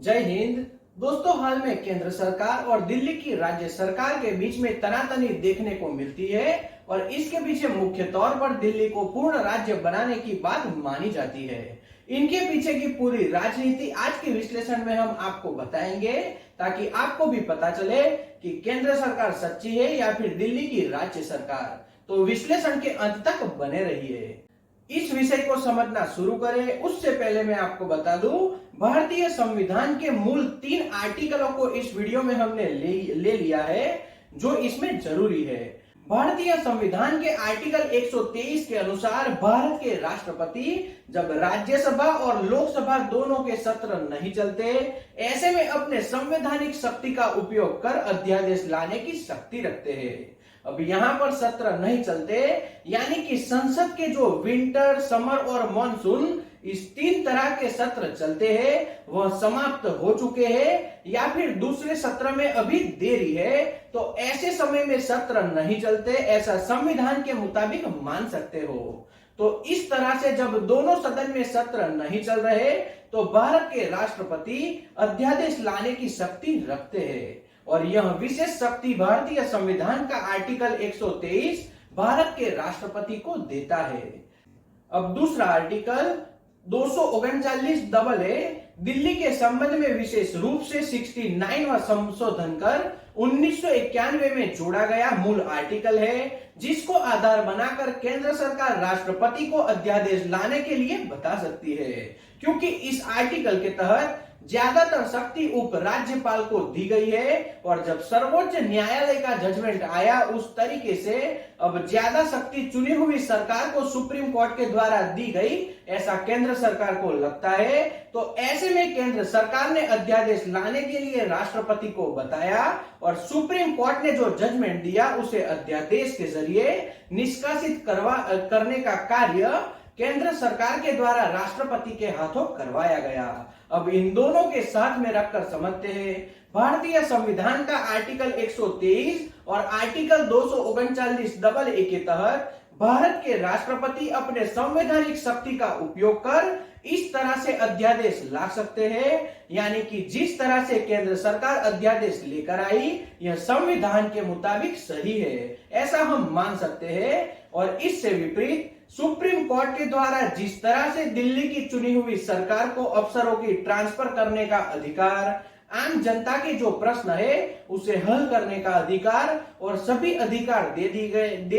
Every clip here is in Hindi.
जय हिंद। दोस्तों, हाल में केंद्र सरकार और दिल्ली की राज्य सरकार के बीच में तनातनी देखने को मिलती है और इसके पीछे मुख्य तौर पर दिल्ली को पूर्ण राज्य बनाने की बात मानी जाती है। इनके पीछे की पूरी राजनीति आज के विश्लेषण में हम आपको बताएंगे ताकि आपको भी पता चले कि केंद्र सरकार सच्ची है या फिर दिल्ली की राज्य सरकार। तो विश्लेषण के अंत तक बने रहिए। इस विषय को समझना शुरू करें उससे पहले मैं आपको बता दूं, भारतीय संविधान के मूल 3 आर्टिकलों को इस वीडियो में हमने ले लिया है जो इसमें जरूरी है। भारतीय संविधान के आर्टिकल 123 के अनुसार भारत के राष्ट्रपति जब राज्यसभा और लोकसभा दोनों के सत्र नहीं चलते, ऐसे में अपने संवैधानिक शक्ति का उपयोग कर अध्यादेश लाने की शक्ति रखते हैं। अब यहाँ पर सत्र नहीं चलते यानी कि संसद के जो विंटर, समर और मॉनसून इस 3 तरह के सत्र चलते हैं वह समाप्त हो चुके हैं या फिर दूसरे सत्र में अभी देरी है, तो ऐसे समय में सत्र नहीं चलते ऐसा संविधान के मुताबिक मान सकते हो। तो इस तरह से जब दोनों सदन में सत्र नहीं चल रहे तो भारत के राष्ट्रपति अध्यादेश लाने की शक्ति रखते हैं और यह विशेष शक्ति भारतीय संविधान का आर्टिकल 123 भारत के राष्ट्रपति को देता है। अब दूसरा आर्टिकल 239 AA दिल्ली के संबंध में विशेष रूप से 69वां संशोधन कर 1991 में जोड़ा गया मूल आर्टिकल है, जिसको आधार बनाकर केंद्र सरकार राष्ट्रपति को अध्यादेश लाने के लिए बता सकती है, क्योंकि इस आर्टिकल के तहत ज्यादातर शक्ति उप राज्यपाल को दी गई है और जब सर्वोच्च न्यायालय का जजमेंट आया उस तरीके से अब ज्यादा शक्ति चुनी हुई सरकार को सुप्रीम कोर्ट के द्वारा दी गई ऐसा केंद्र सरकार को लगता है। तो ऐसे में केंद्र सरकार ने अध्यादेश लाने के लिए राष्ट्रपति को बताया और सुप्रीम कोर्ट ने जो जजमेंट दिया उसे अध्यादेश के जरिए निष्कासित करने का कार्य केंद्र सरकार के द्वारा राष्ट्रपति के हाथों करवाया गया। अब इन दोनों के साथ में रखकर समझते हैं, भारतीय संविधान का आर्टिकल 123 और आर्टिकल 239 AA के तहत भारत के राष्ट्रपति अपने संवैधानिक शक्ति का उपयोग कर इस तरह से अध्यादेश ला सकते हैं, यानी कि जिस तरह से केंद्र सरकार अध्यादेश लेकर आई यह संविधान के मुताबिक सही है ऐसा हम मान सकते हैं। और इससे विपरीत सुप्रीम कोर्ट के द्वारा जिस तरह से दिल्ली की चुनी हुई सरकार को अफसरों की ट्रांसफर करने का अधिकार, आम जनता के जो प्रश्न है उसे हल करने का अधिकार और सभी अधिकार दे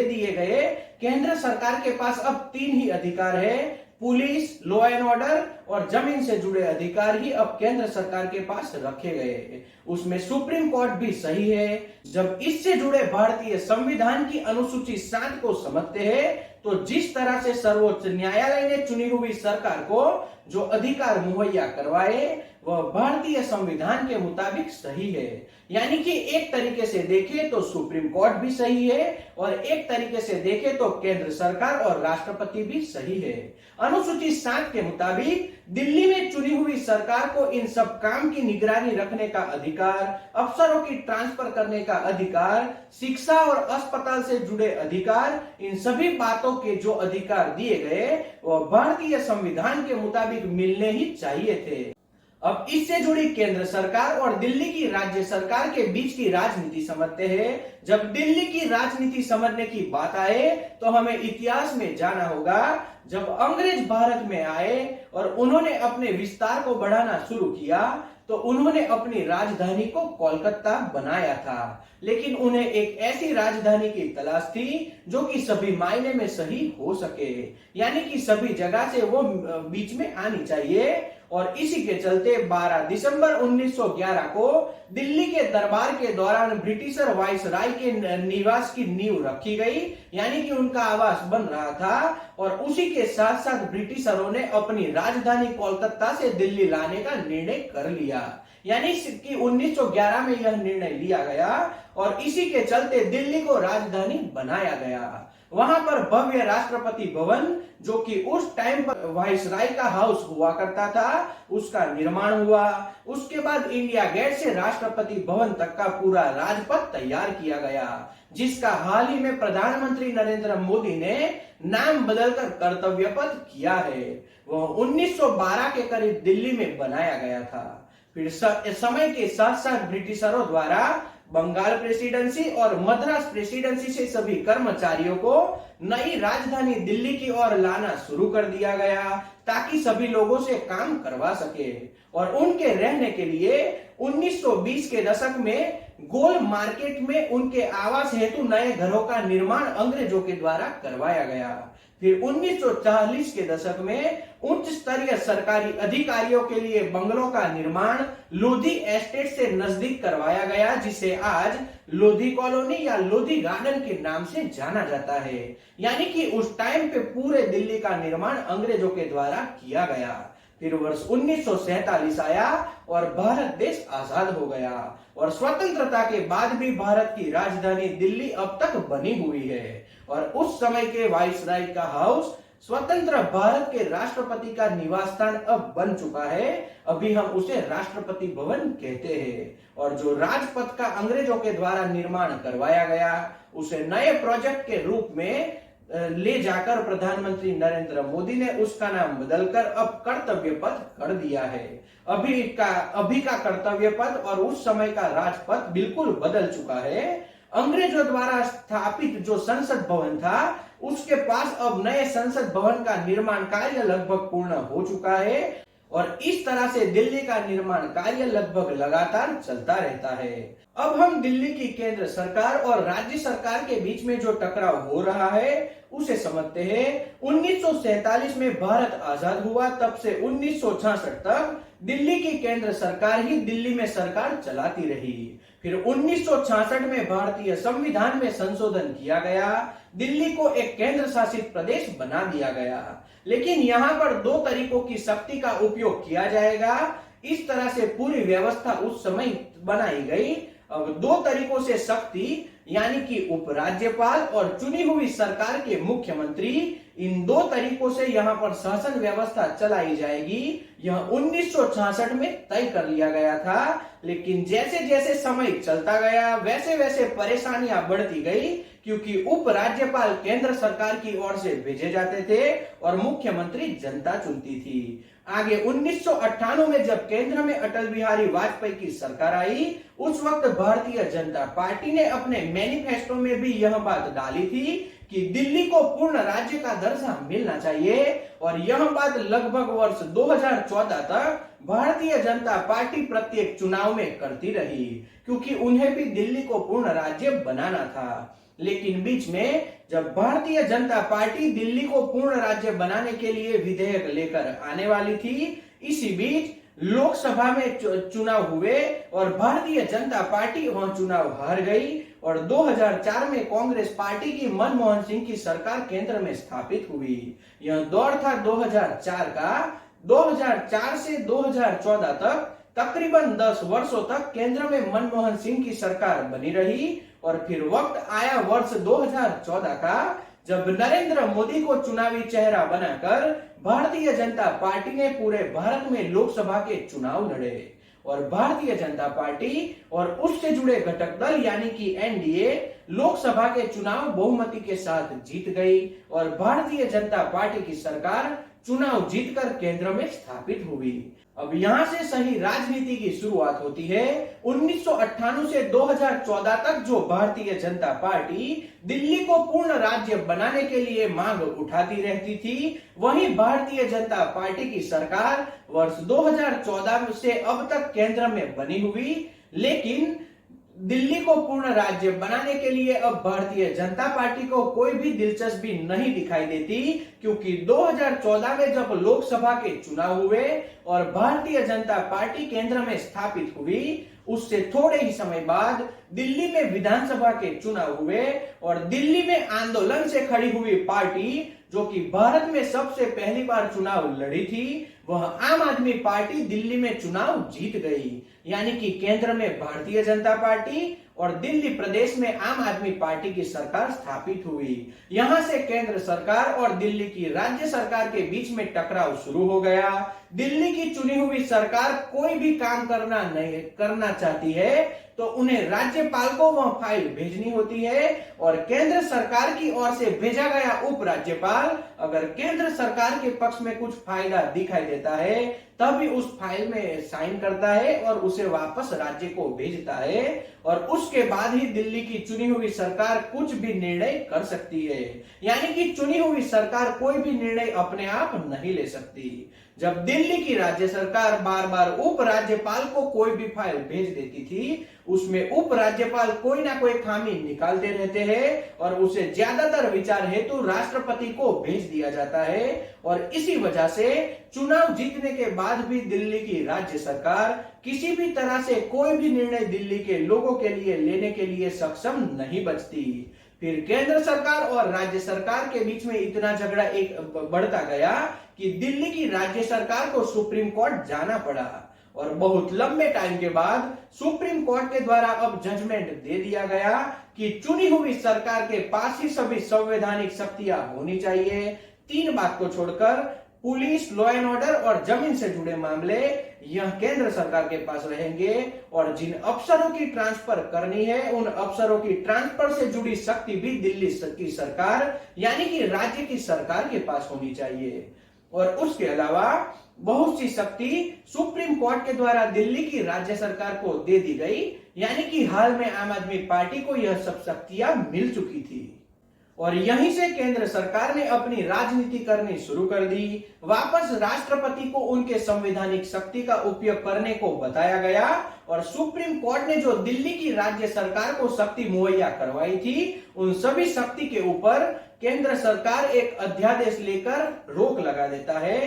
दिए गए, केंद्र सरकार के पास अब 3 ही अधिकार है, पुलिस, लॉ एंड ऑर्डर और जमीन से जुड़े अधिकार ही अब केंद्र सरकार के पास रखे गए। उसमें सुप्रीम कोर्ट भी सही है। जब इससे जुड़े भारतीय संविधान की अनुसूची 7 को समझते हैं तो जिस तरह से सर्वोच्च न्यायालय ने चुनी हुई सरकार को जो अधिकार मुहैया करवाए वह भारतीय संविधान के मुताबिक सही है, यानी कि एक तरीके से देखें तो सुप्रीम कोर्ट भी सही है और एक तरीके से देखें तो केंद्र सरकार और राष्ट्रपति भी सही है। अनुसूची 7 के मुताबिक दिल्ली में चुनी हुई सरकार को इन सब काम की निगरानी रखने का अधिकार, अफसरों की ट्रांसफर करने का अधिकार, शिक्षा और अस्पताल से जुड़े अधिकार, इन सभी बातों के जो अधिकार दिए गए वह भारतीय संविधान के मुताबिक मिलने ही चाहिए थे। अब इससे जुड़ी केंद्र सरकार और दिल्ली की राज्य सरकार के बीच की राजनीति समझते हैं। जब दिल्ली की राजनीति समझने की बात आए तो हमें इतिहास में जाना होगा। जब अंग्रेज भारत में आए और उन्होंने अपने विस्तार को बढ़ाना शुरू किया तो उन्होंने अपनी राजधानी को कोलकाता बनाया था, लेकिन उन्हें एक ऐसी राजधानी की तलाश थी जो कि सभी मायने में सही हो सके, यानी कि सभी जगह से वो बीच में आनी चाहिए। और इसी के चलते 12 दिसंबर 1911 को दिल्ली के दरबार के दौरान ब्रिटिशर वाइसराय के निवास की नींव रखी गई, यानी कि उनका आवास बन रहा था। और उसी के साथ साथ ब्रिटिशरों ने अपनी राजधानी कोलकाता से दिल्ली लाने का निर्णय कर लिया, यानी कि 1911 में यह निर्णय लिया गया और इसी के चलते दिल्ली को राजधानी बनाया गया। वहां पर भव्य राष्ट्रपति भवन जो कि उस टाइम पर वाइसराय का हाउस हुआ करता था उसका निर्माण हुआ। उसके बाद इंडिया गेट से राष्ट्रपति भवन तक का पूरा राजपथ तैयार किया गया, जिसका हाल ही में प्रधानमंत्री नरेंद्र मोदी ने नाम बदलकर कर्तव्य पथ किया है। वह 1912 के करीब दिल्ली में बनाया गया था। फिर समय के साथ साथ ब्रिटिशरों द्वारा बंगाल प्रेसिडेंसी और मद्रास प्रेसिडेंसी से सभी कर्मचारियों को नई राजधानी दिल्ली की ओर लाना शुरू कर दिया गया ताकि सभी लोगों से काम करवा सके। और उनके रहने के लिए 1920 के दशक में गोल मार्केट में उनके आवास हेतु नए घरों का निर्माण अंग्रेजों के द्वारा करवाया गया। फिर 1940 के दशक में उच्च स्तरीय सरकारी अधिकारियों के लिए बंगलों का निर्माण लोधी एस्टेट से नजदीक करवाया गया, जिसे आज लोधी कॉलोनी या लोधी गार्डन के नाम से जाना जाता है। यानी कि उस टाइम पे पूरे दिल्ली का निर्माण अंग्रेजों के द्वारा किया गया। फिर वर्ष 1947 आया और भारत देश आजाद हो गया और स्वतंत्रता के बाद भी भारत की राजधानी दिल्ली अब तक बनी हुई है। और उस समय के वाइसराय का हाउस स्वतंत्र भारत के राष्ट्रपति का निवास स्थान अब बन चुका है। अभी हम उसे राष्ट्रपति भवन कहते हैं। और जो राजपथ का अंग्रेजों के द्वारा निर्माण करवाया गया उसे नए प्रोजेक्ट के रूप में ले जाकर प्रधानमंत्री नरेंद्र मोदी ने उसका नाम बदलकर अब कर्तव्य पथ कर दिया है। अभी का कर्तव्य पथ और उस समय का राजपथ बिल्कुल बदल चुका है। अंग्रेजों द्वारा स्थापित जो संसद भवन था उसके पास अब नए संसद भवन का निर्माण कार्य लगभग पूर्ण हो चुका है और इस तरह से दिल्ली का निर्माण कार्य लगभग लगातार चलता रहता है। अब हम दिल्ली की केंद्र सरकार और राज्य सरकार के बीच में जो टकराव हो रहा है उसे समझते हैं। 1947 में भारत आजाद हुआ, तब से 1966 तक दिल्ली की केंद्र सरकार ही दिल्ली में सरकार चलाती रही। फिर 1966 में भारतीय संविधान में संशोधन किया गया, दिल्ली को एक केंद्र शासित प्रदेश बना दिया गया। लेकिन यहाँ पर दो तरीकों की शक्ति का उपयोग किया जाएगा। इस तरह से पूरी व्यवस्था उस समय बनाई गई। अब दो तरीकों से शक्ति यानी कि उपराज्यपाल और चुनी हुई सरकार के मुख्यमंत्री, इन दो तरीकों से यहाँ पर शासन व्यवस्था चलाई जाएगी। यह 1966 में तय कर लिया गया था। लेकिन जैसे जैसे समय चलता गया वैसे वैसे परेशानियां बढ़ती गई, क्योंकि उपराज्यपाल केंद्र सरकार की ओर से भेजे जाते थे और मुख्यमंत्री जनता चुनती थी। आगे 1998 में जब केंद्र में अटल बिहारी वाजपेयी की सरकार आई, उस वक्त भारतीय जनता पार्टी ने अपने मैनिफेस्टो में भी यह बात डाली थी कि दिल्ली को पूर्ण राज्य का दर्जा मिलना चाहिए। और यह बात लगभग वर्ष 2014 तक भारतीय जनता पार्टी प्रत्येक चुनाव में करती रही, क्योंकि उन्हें भी दिल्ली को पूर्ण राज्य बनाना था। लेकिन बीच में जब भारतीय जनता पार्टी दिल्ली को पूर्ण राज्य बनाने के लिए विधेयक लेकर आने वाली थी, इसी बीच लोकसभा में चुनाव हुए और भारतीय जनता पार्टी वहां चुनाव हार गई और 2004 में कांग्रेस पार्टी की मनमोहन सिंह की सरकार केंद्र में स्थापित हुई। यह दौर था 2004 का। 2004 से 2014 तक तकरीबन 10 वर्षों तक केंद्र में मनमोहन सिंह की सरकार बनी रही। और फिर वक्त आया वर्ष 2014 का, जब नरेंद्र मोदी को चुनावी चेहरा बनाकर भारतीय जनता पार्टी ने पूरे भारत में लोकसभा के चुनाव लड़े और भारतीय जनता पार्टी और उससे जुड़े घटक दल यानी कि एनडीए लोकसभा के चुनाव बहुमति के साथ जीत गई और भारतीय जनता पार्टी की सरकार चुनाव जीतकर केंद्र में स्थापित हुई। अब यहाँ से सही राजनीति की शुरुआत होती है। 1998 से 2014 तक जो भारतीय जनता पार्टी दिल्ली को पूर्ण राज्य बनाने के लिए मांग उठाती रहती थी, वहीं भारतीय जनता पार्टी की सरकार वर्ष 2014 से अब तक केंद्र में बनी हुई। लेकिन दिल्ली को पूर्ण राज्य बनाने के लिए अब भारतीय जनता पार्टी को कोई भी दिलचस्पी नहीं दिखाई देती, क्योंकि 2014 में जब लोकसभा के चुनाव हुए और भारतीय जनता पार्टी केंद्र में स्थापित हुई, उससे थोड़े ही समय बाद दिल्ली में विधानसभा के चुनाव हुए और दिल्ली में आंदोलन से खड़ी हुई पार्टी जो कि भारत में सबसे पहली बार चुनाव लड़ी थी, वह आम आदमी पार्टी दिल्ली में चुनाव जीत गई। यानी कि केंद्र में भारतीय जनता पार्टी और दिल्ली प्रदेश में आम आदमी पार्टी की सरकार स्थापित हुई। यहां से केंद्र सरकार और दिल्ली की राज्य सरकार के बीच में टकराव शुरू हो गया। दिल्ली की चुनी हुई सरकार कोई भी काम करना चाहती है तो उन्हें राज्यपाल को वह फाइल भेजनी होती है और केंद्र सरकार की ओर से भेजा गया उप राज्यपाल अगर केंद्र सरकार के पक्ष में कुछ फायदा दिखाई देता है तभी उस फाइल में साइन करता है और उसे वापस राज्य को भेजता है और उसके बाद ही दिल्ली की चुनी हुई सरकार कुछ भी निर्णय कर सकती है। यानी कि चुनी हुई सरकार कोई भी निर्णय अपने आप नहीं ले सकती। जब दिल्ली की राज्य सरकार बार बार उप राज्यपाल को कोई भी फाइल भेज देती थी उसमें उप राज्यपाल कोई ना कोई खामी निकालते रहते हैं और उसे ज्यादातर विचार हेतु राष्ट्रपति को भेज दिया जाता है और इसी वजह से चुनाव जीतने के बाद भी दिल्ली की राज्य सरकार किसी भी तरह से कोई भी निर्णय दिल्ली के लोगों के लिए लेने के लिए सक्षम नहीं बचती। फिर केंद्र सरकार और राज्य सरकार के बीच में इतना झगड़ा एक बढ़ता गया कि दिल्ली की राज्य सरकार को सुप्रीम कोर्ट जाना पड़ा और बहुत लंबे टाइम के बाद सुप्रीम कोर्ट के द्वारा अब जजमेंट दे दिया गया कि चुनी हुई सरकार के पास ही सभी संवैधानिक शक्तियां होनी चाहिए। 3 बात को छोड़कर पुलिस, लॉ एंड ऑर्डर और जमीन से जुड़े मामले यह केंद्र सरकार के पास रहेंगे और जिन अफसरों की ट्रांसफर करनी है उन अफसरों की ट्रांसफर से जुड़ी शक्ति भी दिल्ली की सरकार यानी कि राज्य की सरकार के पास होनी चाहिए। और उसके अलावा बहुत सी शक्ति सुप्रीम कोर्ट के द्वारा दिल्ली की राज्य सरकार को दे दी गई यानी कि हाल में आम आदमी पार्टी को यह सब शक्तियां मिल चुकी थी और यहीं से केंद्र सरकार ने अपनी राजनीति करनी शुरू कर दी। वापस राष्ट्रपति को उनके संवैधानिक शक्ति का उपयोग करने को बताया गया और सुप्रीम कोर्ट ने जो दिल्ली की राज्य सरकार को शक्ति मुहैया करवाई थी उन सभी शक्ति के ऊपर केंद्र सरकार एक अध्यादेश लेकर रोक लगा देता है।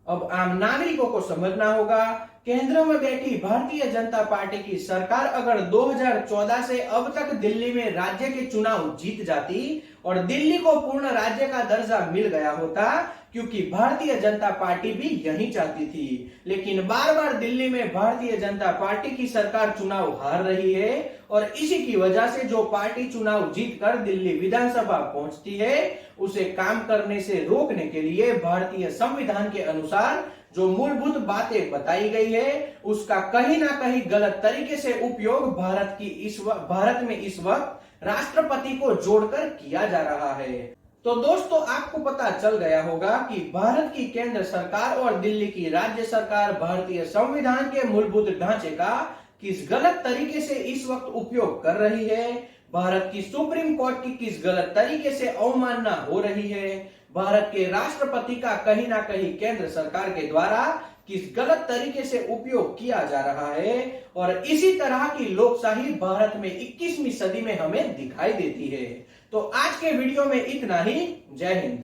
अब आम नागरिकों को समझना होगा केंद्र में बैठी भारतीय जनता पार्टी की सरकार अगर 2014 से अब तक दिल्ली में राज्य के चुनाव जीत जाती और दिल्ली को पूर्ण राज्य का दर्जा मिल गया होता क्योंकि भारतीय जनता पार्टी भी यही चाहती थी, लेकिन बार बार दिल्ली में भारतीय जनता पार्टी की सरकार चुनाव हार रही है और इसी की वजह से जो पार्टी चुनाव जीतकर दिल्ली विधानसभा पहुंचती है उसे काम करने से रोकने के लिए भारतीय संविधान के अनुसार जो मूलभूत बातें बताई गई है उसका कहीं ना कहीं गलत तरीके से उपयोग भारत में इस वक्त राष्ट्रपति को जोड़कर किया जा रहा है। तो दोस्तों आपको पता चल गया होगा कि भारत की केंद्र सरकार और दिल्ली की राज्य सरकार भारतीय संविधान के मूलभूत ढांचे का किस गलत तरीके से इस वक्त उपयोग कर रही है, भारत की सुप्रीम कोर्ट की किस गलत तरीके से अवमानना हो रही है, भारत के राष्ट्रपति का कहीं ना कहीं केंद्र सरकार के द्वारा किस गलत तरीके से उपयोग किया जा रहा है और इसी तरह की लोकशाही भारत में 21वीं सदी में हमें दिखाई देती है। तो आज के वीडियो में इतना ही। जय हिंद।